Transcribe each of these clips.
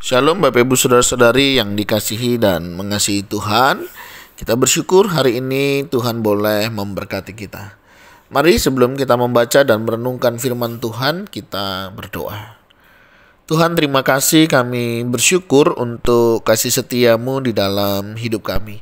Shalom Bapak Ibu Saudara-saudari yang dikasihi dan mengasihi Tuhan. Kita bersyukur hari ini Tuhan boleh memberkati kita. Mari sebelum kita membaca dan merenungkan firman Tuhan, kita berdoa. Tuhan, terima kasih, kami bersyukur untuk kasih setiamu di dalam hidup kami.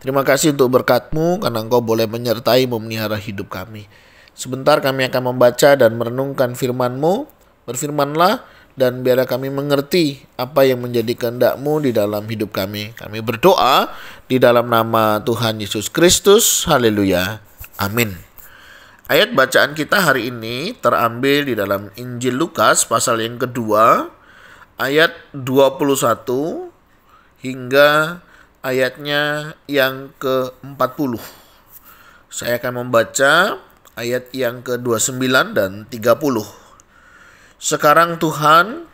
Terima kasih untuk berkat-Mu karena Engkau boleh menyertai memelihara hidup kami. Sebentar kami akan membaca dan merenungkan firman-Mu. Berfirmanlah dan biarlah kami mengerti apa yang menjadi kehendak-Mu di dalam hidup kami. Kami berdoa di dalam nama Tuhan Yesus Kristus. Haleluya. Amin. Ayat bacaan kita hari ini terambil di dalam Injil Lukas pasal yang kedua, ayat 21 hingga ayatnya yang ke-40. Saya akan membaca ayat yang ke-29 dan 30. Sekarang Tuhan,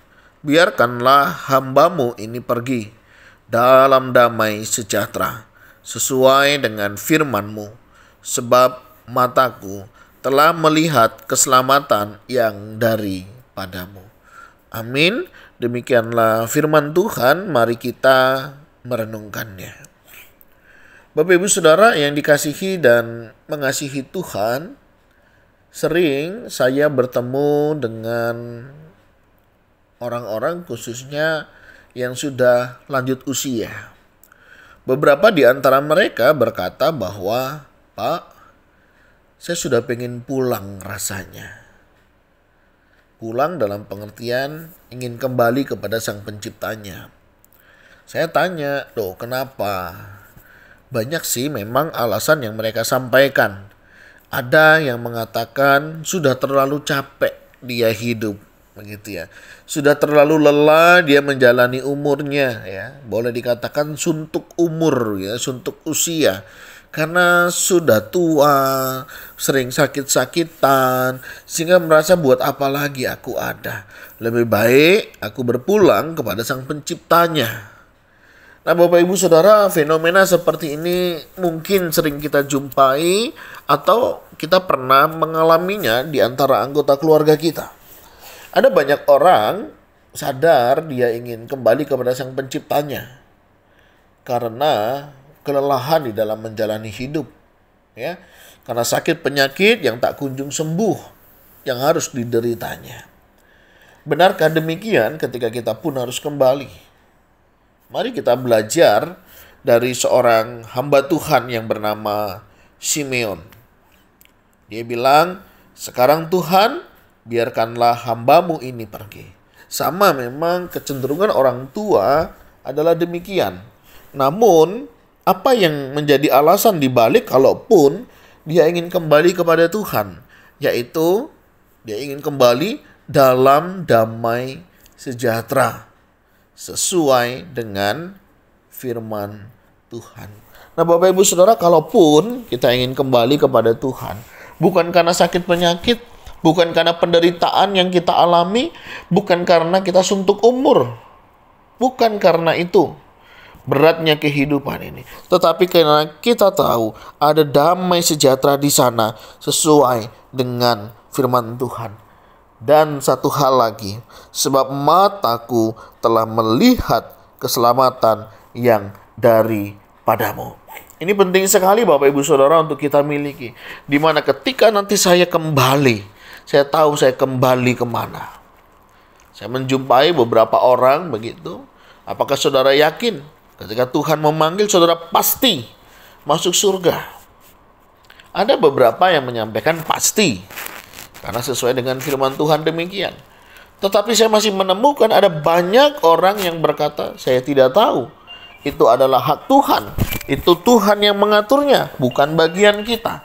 biarkanlah hamba-Mu ini pergi dalam damai sejahtera, sesuai dengan firman-Mu, sebab mataku telah melihat keselamatan yang daripadamu. Amin. Demikianlah firman Tuhan, mari kita merenungkannya. Bapak Ibu Saudara yang dikasihi dan mengasihi Tuhan, sering saya bertemu dengan orang-orang khususnya yang sudah lanjut usia. Beberapa di antara mereka berkata bahwa, "Pak, saya sudah pengen pulang rasanya." Pulang dalam pengertian ingin kembali kepada Sang Penciptanya. Saya tanya, "Loh, kenapa?" Banyak sih memang alasan yang mereka sampaikan. Ada yang mengatakan sudah terlalu capek dia hidup, begitu ya. Sudah terlalu lelah dia menjalani umurnya, ya. Boleh dikatakan suntuk umur, ya, suntuk usia. Karena sudah tua, sering sakit-sakitan, sehingga merasa buat apa lagi aku ada. Lebih baik aku berpulang kepada Sang Penciptanya. Nah, Bapak Ibu Saudara, fenomena seperti ini mungkin sering kita jumpai atau kita pernah mengalaminya di antara anggota keluarga kita. Ada banyak orang sadar dia ingin kembali kepada Sang Penciptanya karena kelelahan di dalam menjalani hidup, ya. Karena sakit penyakit yang tak kunjung sembuh yang harus dideritanya. Benarkah demikian ketika kita pun harus kembali? Mari kita belajar dari seorang hamba Tuhan yang bernama Simeon. Dia bilang, "Sekarang Tuhan, biarkanlah hamba-Mu ini pergi." Sama memang kecenderungan orang tua adalah demikian. Namun, apa yang menjadi alasan dibalik kalaupun dia ingin kembali kepada Tuhan? Yaitu, dia ingin kembali dalam damai sejahtera, sesuai dengan firman Tuhan. Nah, Bapak Ibu Saudara, kalaupun kita ingin kembali kepada Tuhan, bukan karena sakit penyakit, bukan karena penderitaan yang kita alami, bukan karena kita suntuk umur, bukan karena itu beratnya kehidupan ini, tetapi karena kita tahu ada damai sejahtera di sana sesuai dengan firman Tuhan. Dan satu hal lagi, sebab mataku telah melihat keselamatan yang daripadamu. Ini penting sekali Bapak Ibu Saudara untuk kita miliki. Dimana ketika nanti saya kembali, saya tahu saya kembali kemana. Saya menjumpai beberapa orang begitu. Apakah saudara yakin ketika Tuhan memanggil saudara pasti masuk surga? Ada beberapa yang menyampaikan pasti, karena sesuai dengan firman Tuhan demikian. Tetapi saya masih menemukan ada banyak orang yang berkata, "Saya tidak tahu. Itu adalah hak Tuhan. Itu Tuhan yang mengaturnya, bukan bagian kita."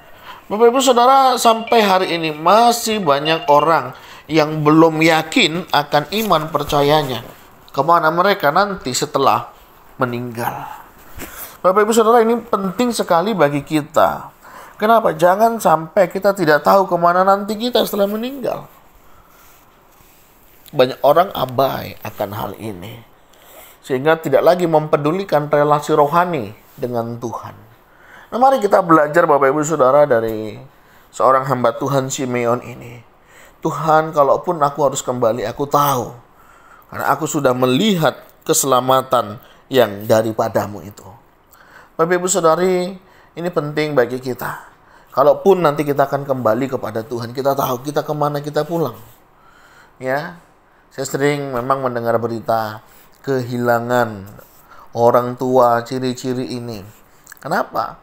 Bapak Ibu Saudara, sampai hari ini masih banyak orang yang belum yakin akan iman percayanya. Kemana mereka nanti setelah meninggal. Bapak Ibu Saudara, ini penting sekali bagi kita. Kenapa? Jangan sampai kita tidak tahu kemana nanti kita setelah meninggal. Banyak orang abai akan hal ini, sehingga tidak lagi mempedulikan relasi rohani dengan Tuhan. Nah, mari kita belajar Bapak Ibu Saudara dari seorang hamba Tuhan Simeon ini. Tuhan, kalaupun aku harus kembali, aku tahu. Karena aku sudah melihat keselamatan yang daripadamu itu. Bapak Ibu Saudari, ini penting bagi kita. Kalaupun nanti kita akan kembali kepada Tuhan, kita tahu kita kemana kita pulang. Ya, saya sering memang mendengar berita kehilangan orang tua ciri-ciri ini. Kenapa?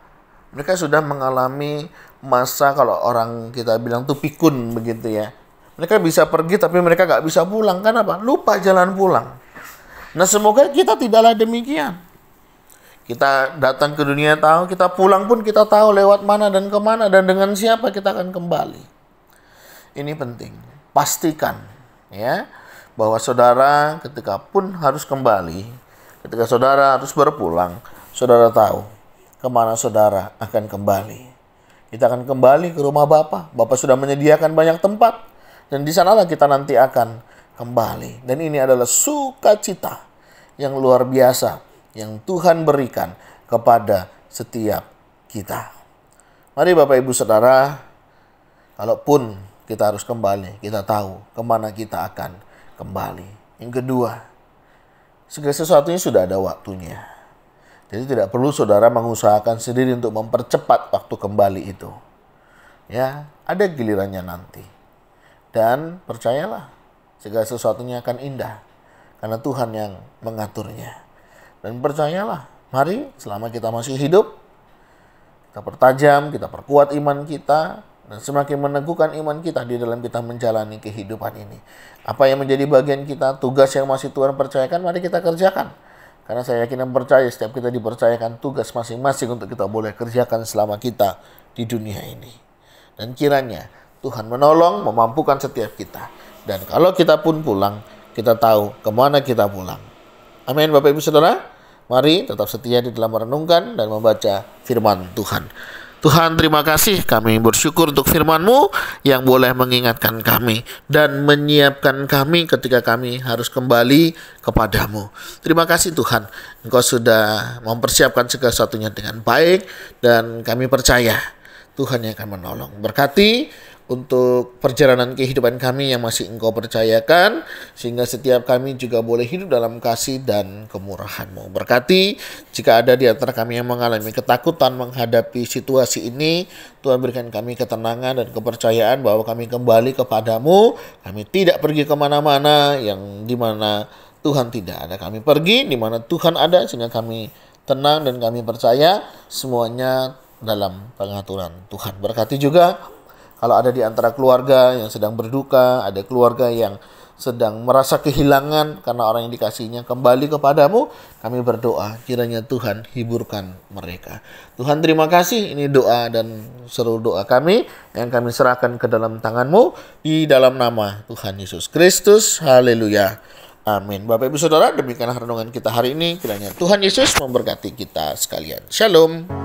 Mereka sudah mengalami masa, kalau orang kita bilang tuh pikun begitu ya. Mereka bisa pergi tapi mereka gak bisa pulang. Kenapa? Lupa jalan pulang. Nah, semoga kita tidaklah demikian. Kita datang ke dunia tahu, kita pulang pun kita tahu lewat mana dan kemana dan dengan siapa kita akan kembali. Ini penting. Pastikan ya bahwa saudara ketika pun harus kembali, ketika saudara harus berpulang, saudara tahu kemana saudara akan kembali. Kita akan kembali ke rumah Bapa. Bapa sudah menyediakan banyak tempat. Dan di sanalah kita nanti akan kembali. Dan ini adalah sukacita yang luar biasa yang Tuhan berikan kepada setiap kita. Mari Bapak Ibu Saudara, kalaupun kita harus kembali, kita tahu kemana kita akan kembali. Yang kedua, segala sesuatunya sudah ada waktunya. Jadi tidak perlu saudara mengusahakan sendiri untuk mempercepat waktu kembali itu. Ya, ada gilirannya nanti. Dan percayalah, segala sesuatunya akan indah. Karena Tuhan yang mengaturnya. Dan percayalah, mari selama kita masih hidup, kita pertajam, kita perkuat iman kita. Dan semakin meneguhkan iman kita di dalam kita menjalani kehidupan ini. Apa yang menjadi bagian kita, tugas yang masih Tuhan percayakan, mari kita kerjakan. Karena saya yakin dan percaya setiap kita dipercayakan tugas masing-masing untuk kita boleh kerjakan selama kita di dunia ini. Dan kiranya Tuhan menolong, memampukan setiap kita. Dan kalau kita pun pulang, kita tahu kemana kita pulang. Amin Bapak Ibu Saudara. Mari tetap setia di dalam merenungkan dan membaca firman Tuhan. Tuhan, terima kasih, kami bersyukur untuk firman-Mu yang boleh mengingatkan kami dan menyiapkan kami ketika kami harus kembali kepadamu. Terima kasih Tuhan, Engkau sudah mempersiapkan segala sesuatunya dengan baik dan kami percaya Tuhan yang akan menolong. Berkati untuk perjalanan kehidupan kami yang masih Engkau percayakan, sehingga setiap kami juga boleh hidup dalam kasih dan kemurahan-Mu. Berkati jika ada di antara kami yang mengalami ketakutan menghadapi situasi ini, Tuhan berikan kami ketenangan dan kepercayaan bahwa kami kembali kepadamu. Kami tidak pergi kemana-mana yang dimana Tuhan tidak ada. Kami pergi di mana Tuhan ada, sehingga kami tenang dan kami percaya semuanya dalam pengaturan Tuhan. Berkati juga kalau ada di antara keluarga yang sedang berduka, ada keluarga yang sedang merasa kehilangan karena orang yang dikasihinya kembali kepadamu, kami berdoa kiranya Tuhan hiburkan mereka. Tuhan, terima kasih, ini doa dan seluruh doa kami yang kami serahkan ke dalam tangan-Mu di dalam nama Tuhan Yesus Kristus. Haleluya. Amin. Bapak Ibu Saudara, demikianlah renungan kita hari ini. Kiranya Tuhan Yesus memberkati kita sekalian. Shalom.